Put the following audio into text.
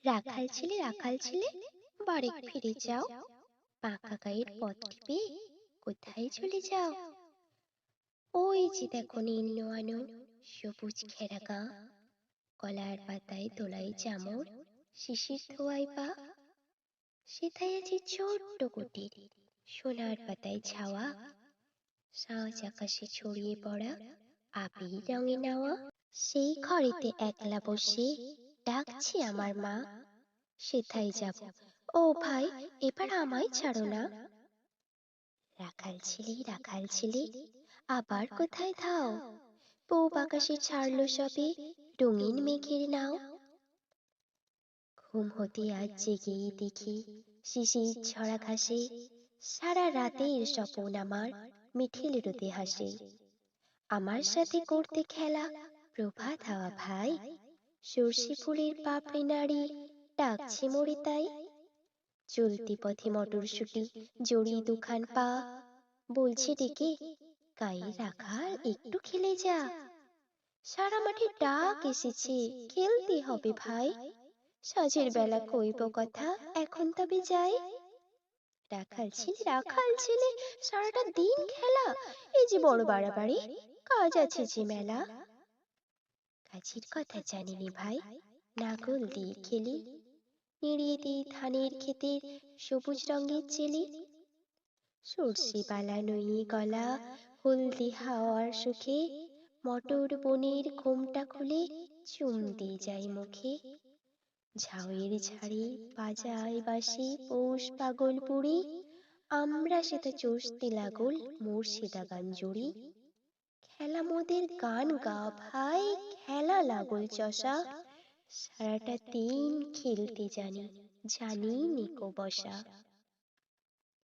রাখাল ছেলে বাড়ি ফিরে যাও, পাকা গায়ের পথ টিপে কোথায় চলে যাও? ওই যে দেখো নীল নোয়ানো সবুজ ঘেরা গা, কলার পাতায় তোলাই চামর, শিশির ধোয়ায় পা, সেথায় আছে ছোট্ট কুটির, সোনার পাতায় ছাওয়া, সাজ আকাশে ছড়িয়ে পড়া আবির রঙে নাওয়া। সেই ঘরেতে একলা বসে ডাকছে আমার মা, সেথায় যাব। ও ভাই, এবার আমায় ছাড়ো না। রাখাল ছেলে আবার কোথায় থাও? পূব আকাশে ছাড়লো সবে রঙিন মেঘের নাও। ঘুম হতে আজ জেগেই দেখি শিশির ছড়া ঘাসে, সারা রাতের স্বপন আমার মিঠিল রোদে হাসে। আমার সাথে করতে খেলা প্রভাত হাওয়া ভাই, সর্ষে ফুলের পাপড়ি নাড়ি ডাকছে মোরে তাই। চলতি পথে মটরশুটি জড়িয়ে দুখান পা, বলছে ডেকে, গায়ে রাখাল একটু খেলে যা। সারা মাঠে ডাক এসেছে, খেলতে হবে ভাই, সাঁঝের বেলা কইব কথা, এখন তবে যাই। রাখাল ছেলে সারাটা দিন খেলা, এই যে বড় বাড়াবাড়ি, কাজ আছে যে মেলা। কাজের কথা জানিনি ভাই, নাগল দিয়ে খেলি, নিড়িয়ে দিই ধানের ক্ষেতের সবুজ রঙের চেলি। সর্ষে পালা নইয়ে গলা হলদি হাওয়ার সুখে, মটর বনের ঘোমটা খুলে চুম দিয়ে যাই মুখে। ঝাউয়ের ঝাড়ি বাজায় বাঁশি পৌষ পাগল পুরি, আমরা সেটা চষতে লাগল মুর্শিদা গান জুড়ি। খেলা মোদের গান গা ভাই, খেলা লাগল চষা, সারাটা দিন খেলতে জানি, জানি নিকো বসা।